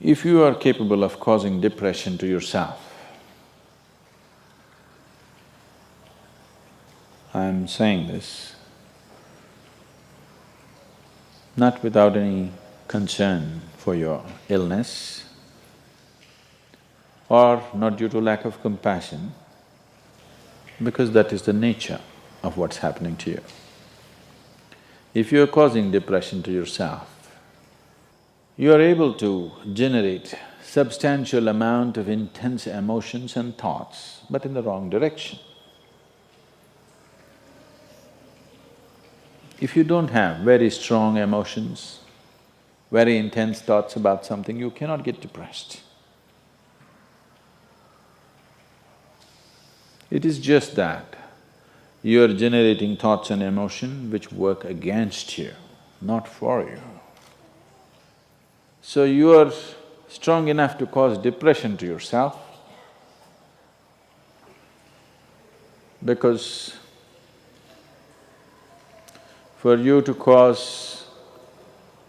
If you are capable of causing depression to yourself, I'm saying this not without any concern for your illness or not due to lack of compassion, because that is the nature of what's happening to you. If you are causing depression to yourself, you are able to generate substantial amount of intense emotions and thoughts, but in the wrong direction. If you don't have very strong emotions, very intense thoughts about something, you cannot get depressed. It is just that you are generating thoughts and emotion which work against you, not for you. So you are strong enough to cause depression to yourself because for you to cause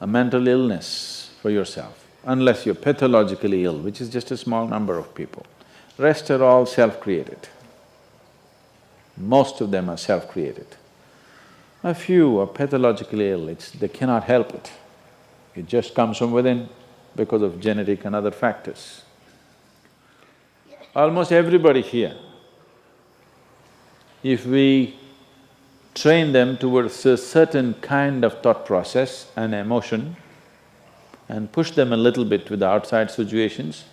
a mental illness for yourself, unless you're pathologically ill, which is just a small number of people, rest are all self-created. Most of them are self-created. A few are pathologically ill, they cannot help it. It just comes from within because of genetic and other factors. Almost everybody here, if we train them towards a certain kind of thought process and emotion and push them a little bit with the outside situations,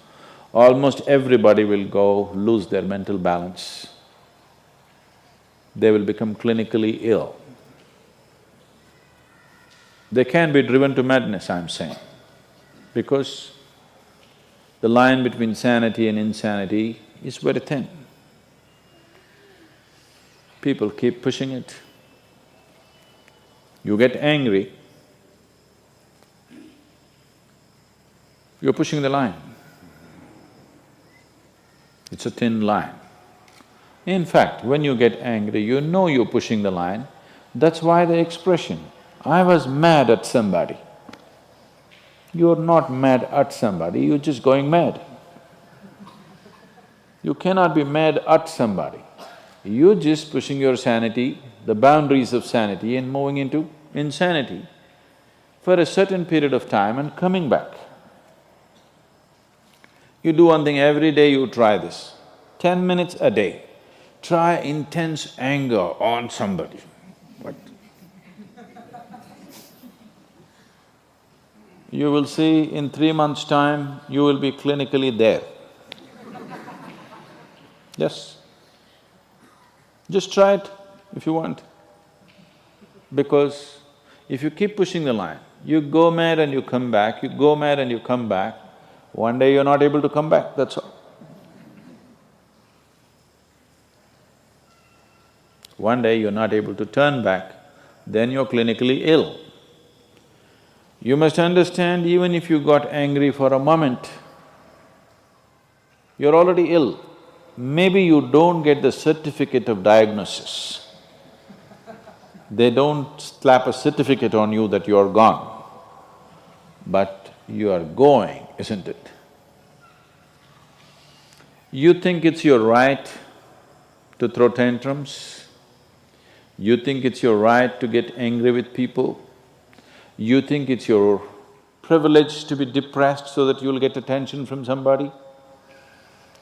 almost everybody will lose their mental balance. They will become clinically ill. They can be driven to madness, I'm saying, because the line between sanity and insanity is very thin. People keep pushing it. You get angry, you're pushing the line. It's a thin line. In fact, when you get angry, you know you're pushing the line. That's why the expression, I was mad at somebody. You're not mad at somebody, you're just going mad. You cannot be mad at somebody. You're just pushing your sanity, the boundaries of sanity, and moving into insanity for a certain period of time and coming back. You do one thing every day, you try this, 10 minutes a day. Try intense anger on somebody. What? You will see in 3 months' time, you will be clinically there. Yes. Just try it if you want. Because if you keep pushing the line, you go mad and you come back, you go mad and you come back, one day you're not able to come back, that's all. One day you're not able to turn back, then you're clinically ill. You must understand, even if you got angry for a moment, you're already ill. Maybe you don't get the certificate of diagnosis. They don't slap a certificate on you that you're gone, but you are going, isn't it? You think it's your right to throw tantrums? You think it's your right to get angry with people? You think it's your privilege to be depressed so that you'll get attention from somebody?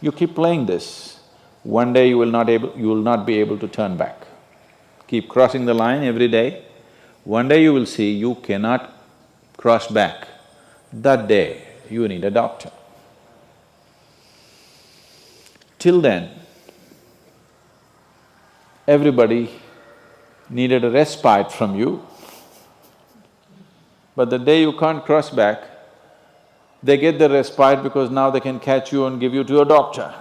You keep playing this, one day you will not be able to turn back. Keep crossing the line every day, one day you will see you cannot cross back. That day, you need a doctor. Till then, everybody needed a respite from you, but the day you can't cross back, they get the respite because now they can catch you and give you to a doctor.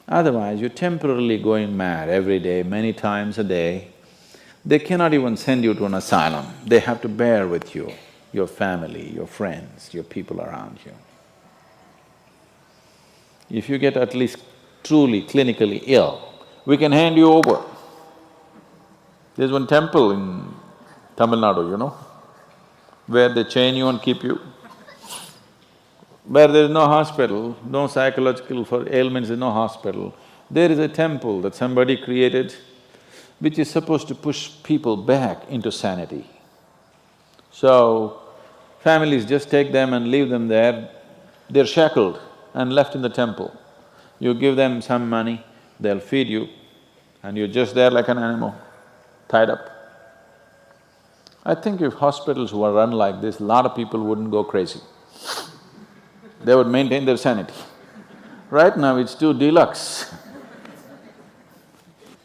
Otherwise, you're temporarily going mad every day, many times a day. They cannot even send you to an asylum, they have to bear with you, your family, your friends, your people around you. If you get at least truly clinically ill, we can hand you over. There's one temple in Tamil Nadu, where they chain you and keep you. Where there is no hospital, no psychological for ailments, there's no hospital, there is a temple that somebody created which is supposed to push people back into sanity. So, families just take them and leave them there, they're shackled and left in the temple. You give them some money, they'll feed you, and you're just there like an animal, tied up. I think if hospitals were run like this, a lot of people wouldn't go crazy. They would maintain their sanity. Right now it's too deluxe.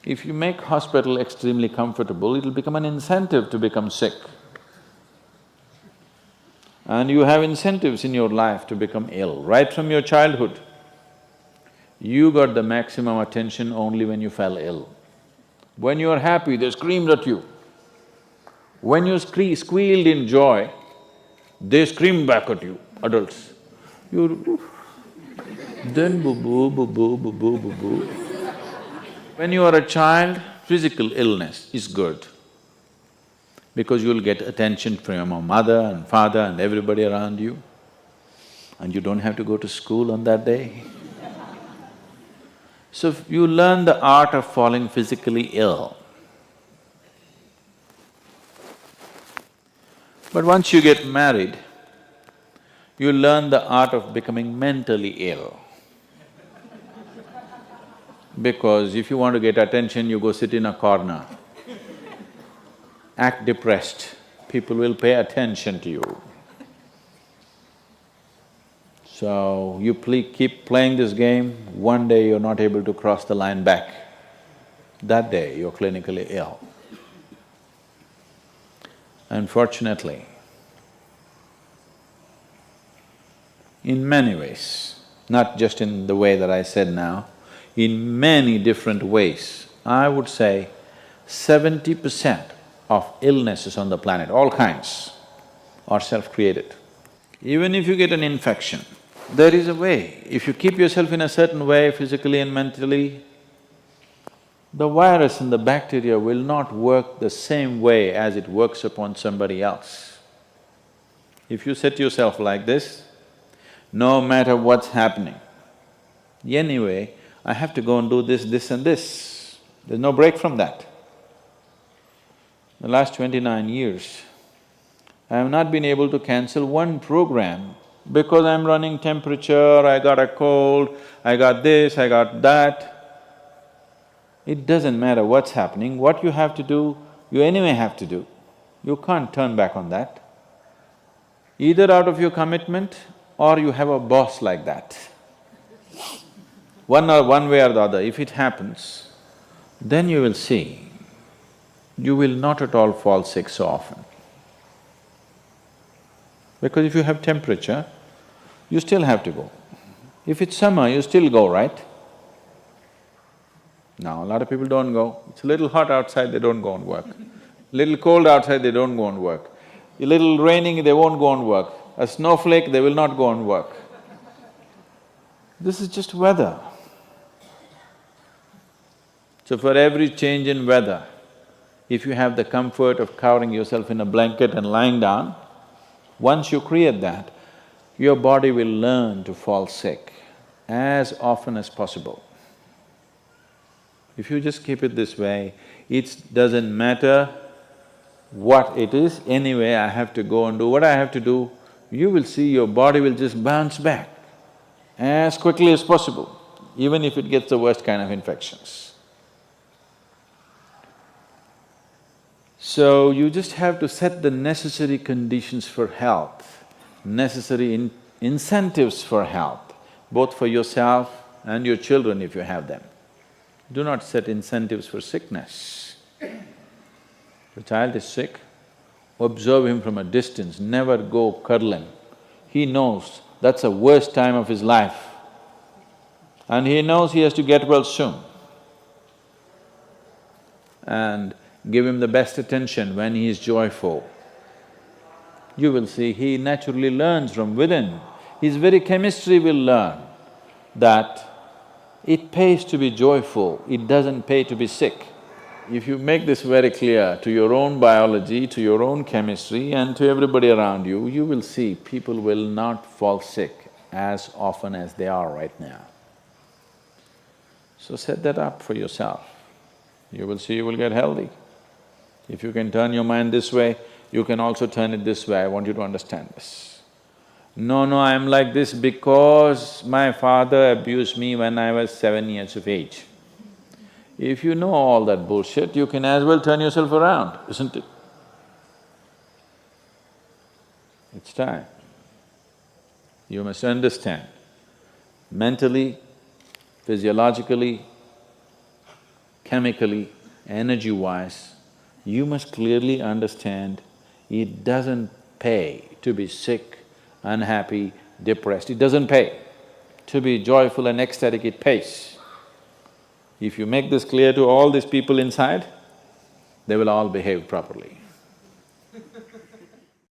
If you make hospital extremely comfortable, it'll become an incentive to become sick. And you have incentives in your life to become ill, right from your childhood. You got the maximum attention only when you fell ill. When you are happy, they screamed at you. When you squealed in joy, they screamed back at you, adults. You… then boo-boo, boo-boo, boo-boo, boo-boo. When you are a child, physical illness is good because you'll get attention from your mother and father and everybody around you, and you don't have to go to school on that day. So you learn the art of falling physically ill. But once you get married, you learn the art of becoming mentally ill. Because if you want to get attention, you go sit in a corner, act depressed, people will pay attention to you. So, you keep playing this game, one day you're not able to cross the line back. That day, you're clinically ill. Unfortunately, in many ways, not just in the way that I said now, in many different ways, I would say 70% of illnesses on the planet, all kinds, are self-created. Even if you get an infection, there is a way. If you keep yourself in a certain way, physically and mentally, the virus and the bacteria will not work the same way as it works upon somebody else. If you set yourself like this, no matter what's happening, anyway, I have to go and do this, this and this. There's no break from that. The last 29 years, I have not been able to cancel one program because I'm running temperature, I got a cold, I got this, I got that. It doesn't matter what's happening, what you have to do, you anyway have to do. You can't turn back on that. Either out of your commitment or you have a boss like that. One way or the other, if it happens, then you will see, you will not at all fall sick so often. Because if you have temperature, you still have to go. If it's summer, you still go, right? Now, a lot of people don't go. It's a little hot outside, they don't go and work. Little cold outside, they don't go and work. A little raining, they won't go and work. A snowflake, they will not go and work. This is just weather. So for every change in weather, if you have the comfort of covering yourself in a blanket and lying down, once you create that, your body will learn to fall sick as often as possible. If you just keep it this way, it doesn't matter what it is, anyway I have to go and do what I have to do, you will see your body will just bounce back as quickly as possible, even if it gets the worst kind of infections. So, you just have to set the necessary conditions for health, necessary incentives for health, both for yourself and your children if you have them. Do not set incentives for sickness. The child is sick, observe him from a distance, never go cuddling. He knows that's the worst time of his life and he knows he has to get well soon. And give him the best attention when he is joyful. You will see he naturally learns from within. His very chemistry will learn that it pays to be joyful, it doesn't pay to be sick. If you make this very clear to your own biology, to your own chemistry and to everybody around you, you will see people will not fall sick as often as they are right now. So set that up for yourself. You will see you will get healthy. If you can turn your mind this way, you can also turn it this way. I want you to understand this. No, I'm like this because my father abused me when I was 7 years of age. If you know all that bullshit, you can as well turn yourself around, isn't it? It's time. You must understand, mentally, physiologically, chemically, energy-wise, you must clearly understand it doesn't pay to be sick, unhappy, depressed. It doesn't pay. To be joyful and ecstatic, it pays. If you make this clear to all these people inside, they will all behave properly.